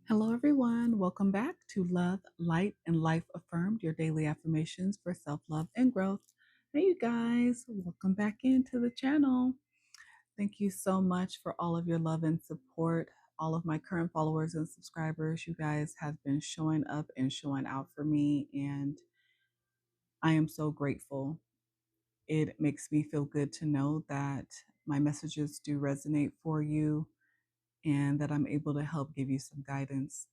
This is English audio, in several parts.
Hello, everyone. Welcome back to Love, Light, and Life Affirmed, your daily affirmations for self love and growth. Hey, you guys, welcome back into the channel. Thank you so much for all of your love and support. All of my current followers and subscribers, you guys have been showing up and showing out for me, and I am so grateful. It makes me feel good to know that my messages do resonate for you and that I'm able to help give you some guidance.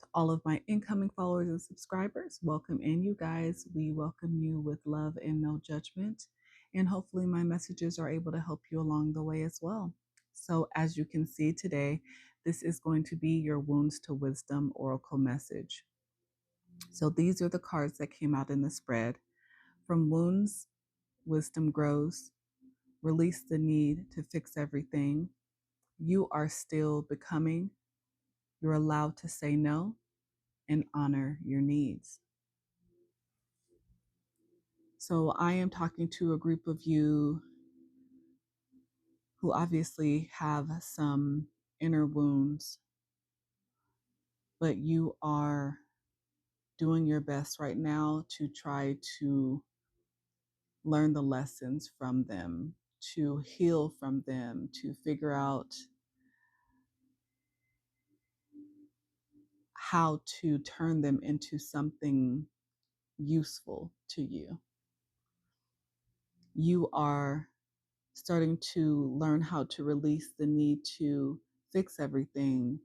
To all of my incoming followers and subscribers, welcome in, you guys. We welcome you with love and no judgment. And hopefully, my messages are able to help you along the way as well. So, as you can see today, this is going to be your Wounds to Wisdom Oracle message. So, these are the cards that came out in the spread. From Wounds, Wisdom Grows. Release the need to fix everything. You are still becoming. You're allowed to say no and honor your needs. So I am talking to a group of you who obviously have some inner wounds, but you are doing your best right now to try to learn the lessons from them, to heal from them, to figure out how to turn them into something useful to you. You are starting to learn how to release the need to fix everything,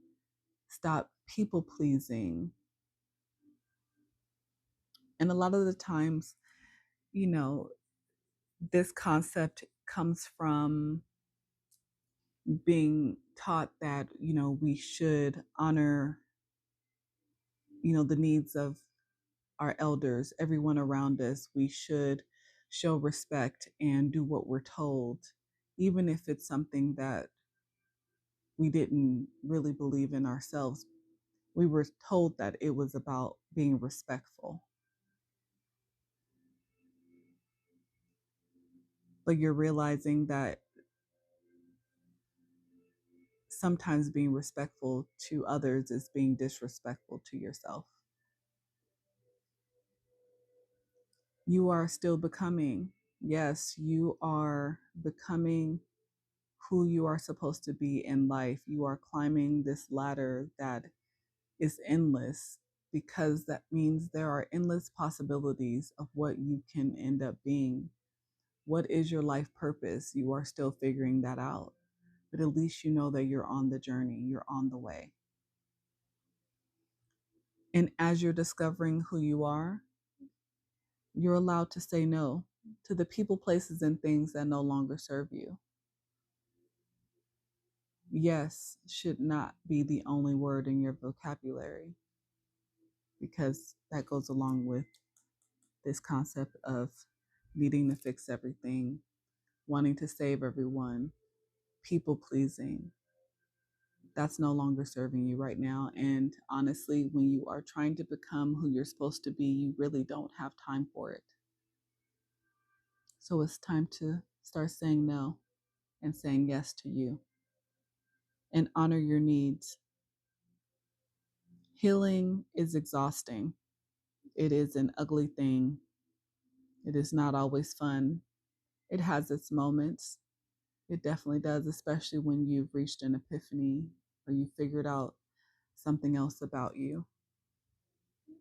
stop people pleasing. And a lot of the times, you know, this concept comes from being taught that, we should honor, the needs of our elders, everyone around us. We should show respect and do what we're told, even if it's something that we didn't really believe in ourselves. We were told that it was about being respectful. But you're realizing that sometimes being respectful to others is being disrespectful to yourself. You are still becoming. Yes, you are becoming who you are supposed to be in life. You are climbing this ladder that is endless, because that means there are endless possibilities of what you can end up being. What is your life purpose? You are still figuring that out. But at least you know that you're on the journey, you're on the way. And as you're discovering who you are, you're allowed to say no to the people, places, and things that no longer serve you. Yes should not be the only word in your vocabulary, because that goes along with this concept of needing to fix everything, wanting to save everyone, people pleasing. That's no longer serving you right now. And honestly, when you are trying to become who you're supposed to be, you really don't have time for it. So it's time to start saying no and saying yes to you, and honor your needs. Healing is exhausting. It is an ugly thing. It is not always fun. It has its moments. It definitely does, especially when you've reached an epiphany or you figured out something else about you.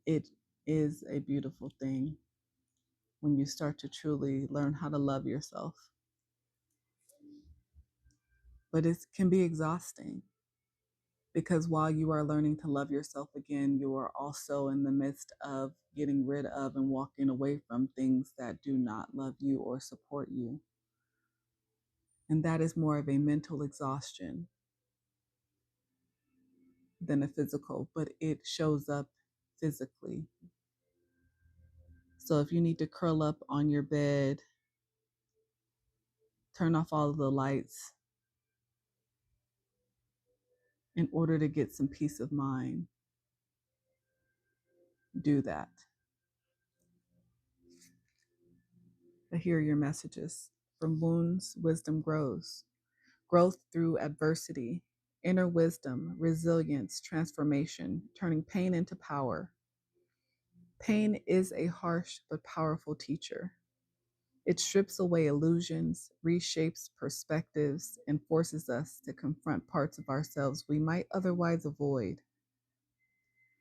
It is a beautiful thing when you start to truly learn how to love yourself. But it can be exhausting, because while you are learning to love yourself again, you are also in the midst of getting rid of and walking away from things that do not love you or support you. And that is more of a mental exhaustion than a physical, but it shows up physically. So if you need to curl up on your bed, turn off all of the lights in order to get some peace of mind, do that. I hear your messages. From wounds, wisdom grows. Growth through adversity inner wisdom, resilience, transformation, turning pain into power. Pain is a harsh but powerful teacher. It strips away illusions, reshapes perspectives, and forces us to confront parts of ourselves we might otherwise avoid.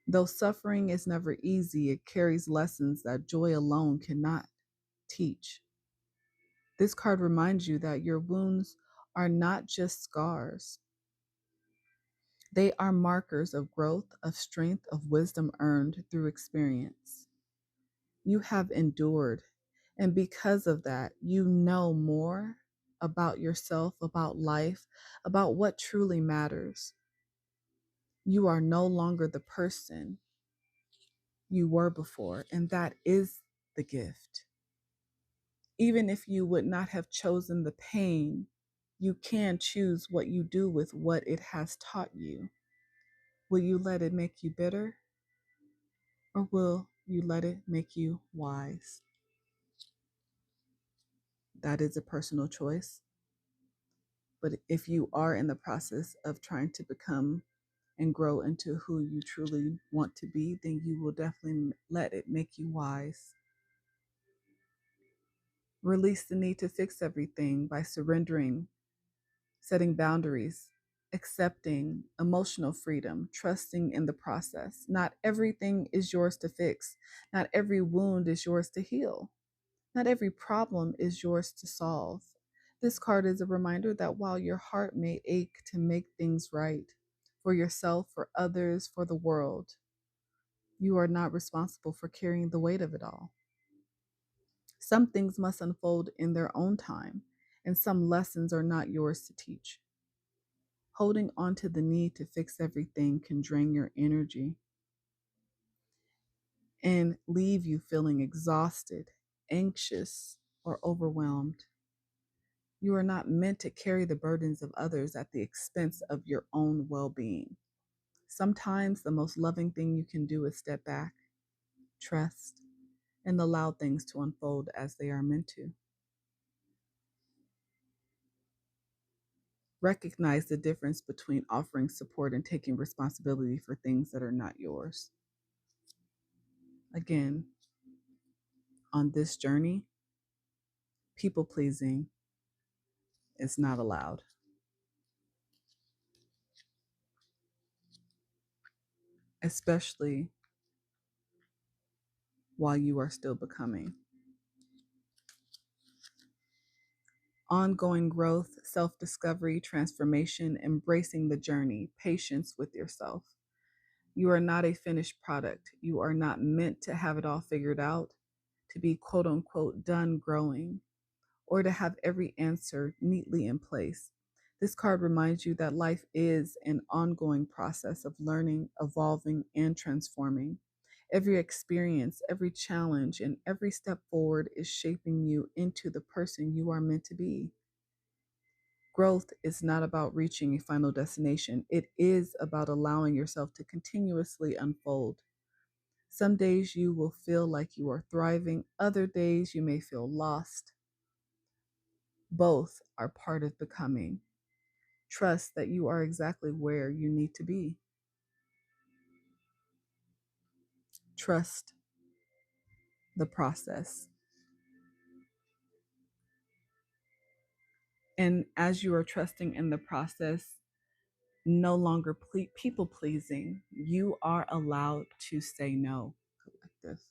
Though suffering is never easy, it carries lessons that joy alone cannot teach. This card reminds you that your wounds are not just scars, they are markers of growth, of strength, of wisdom earned through experience. You have endured, and because of that, you know more about yourself, about life, about what truly matters. You are no longer the person you were before, and that is the gift. Even if you would not have chosen the pain, you can choose what you do with what it has taught you. Will you let it make you bitter, or will you let it make you wise? That is a personal choice. But if you are in the process of trying to become and grow into who you truly want to be, then you will definitely let it make you wise. Release the need to fix everything by surrendering, setting boundaries, accepting emotional freedom, trusting in the process. Not everything is yours to fix. Not every wound is yours to heal. Not every problem is yours to solve. This card is a reminder that while your heart may ache to make things right for yourself, for others, for the world, you are not responsible for carrying the weight of it all. Some things must unfold in their own time, and some lessons are not yours to teach. Holding on to the need to fix everything can drain your energy and leave you feeling exhausted, anxious, or overwhelmed. You are not meant to carry the burdens of others at the expense of your own well being. Sometimes the most loving thing you can do is step back, trust, and allow things to unfold as they are meant to. Recognize the difference between offering support and taking responsibility for things that are not yours. Again, on this journey, people pleasing is not allowed, especially while you are still becoming. Ongoing growth, self discovery, transformation, embracing the journey, patience with yourself. You are not a finished product. You are not meant to have it all figured out, to be quote unquote done growing, or to have every answer neatly in place. This card reminds you that life is an ongoing process of learning, evolving, and transforming. Every experience, every challenge, and every step forward is shaping you into the person you are meant to be. Growth is not about reaching a final destination, it is about allowing yourself to continuously unfold. Some days you will feel like you are thriving, other days you may feel lost. Both are part of becoming. Trust that you are exactly where you need to be. Trust the process. And as you are trusting in the process, no longer people pleasing, you are allowed to say no. Like this.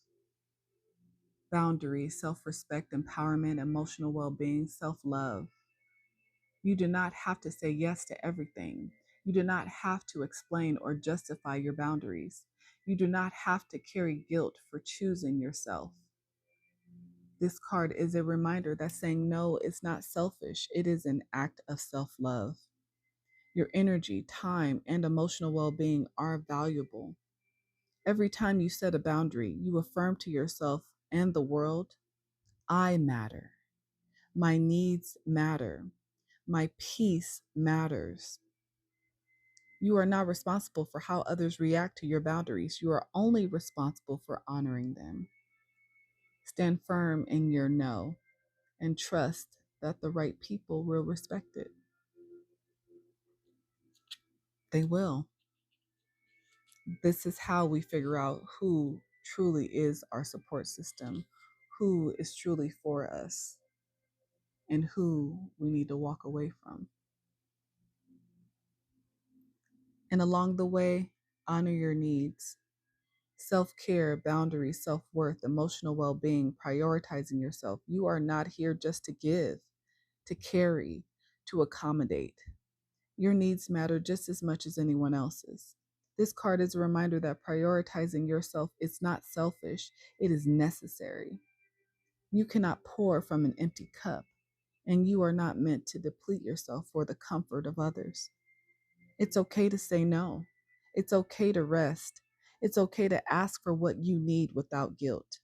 Boundaries, self respect, empowerment, emotional well being, self love. You do not have to say yes to everything. You do not have to explain or justify your boundaries. You do not have to carry guilt for choosing yourself. This card is a reminder that saying no is not selfish, it is an act of self love. Your energy, time, and emotional well being are valuable. Every time you set a boundary, you affirm to yourself and the world, I matter. My needs matter. My peace matters. You are not responsible for how others react to your boundaries. You are only responsible for honoring them. Stand firm in your no and trust that the right people will respect it. They will. This is how we figure out who truly is our support system, who is truly for us, and who we need to walk away from. And along the way, honor your needs. Self care, boundaries, self worth, emotional well being, prioritizing yourself. You are not here just to give, to carry, to accommodate. Your needs matter just as much as anyone else's. This card is a reminder that prioritizing yourself is not selfish, it is necessary. You cannot pour from an empty cup, and you are not meant to deplete yourself for the comfort of others. It's okay to say no. It's okay to rest. It's okay to ask for what you need without guilt.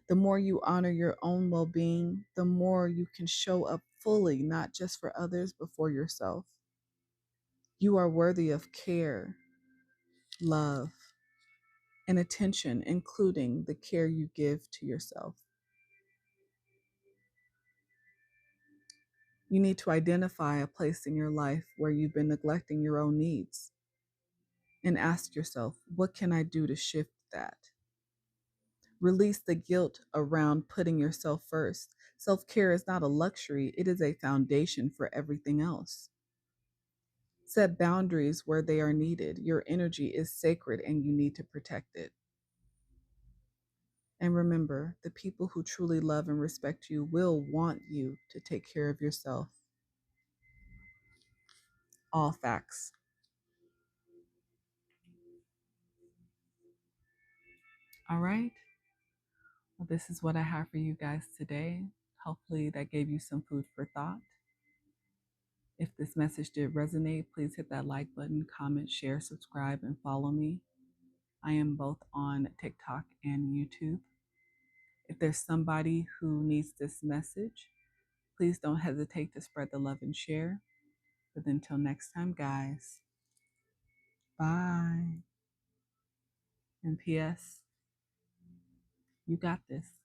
The more you honor your own well being, the more you can show up fully, not just for others, but for yourself. You are worthy of care, love, and attention, including the care you give to yourself. You need to identify a place in your life where you've been neglecting your own needs and ask yourself, what can I do to shift that? Release the guilt around putting yourself first. Self care is not a luxury, it is a foundation for everything else. Set boundaries where they are needed. Your energy is sacred and you need to protect it. And remember, the people who truly love and respect you will want you to take care of yourself. All facts. All right. Well, this is what I have for you guys today. Hopefully, that gave you some food for thought. If this message did resonate, please hit that like button, comment, share, subscribe, and follow me. I am both on TikTok and YouTube. If there's somebody who needs this message, please don't hesitate to spread the love and share. But until next time, guys, bye. And P.S., you got this.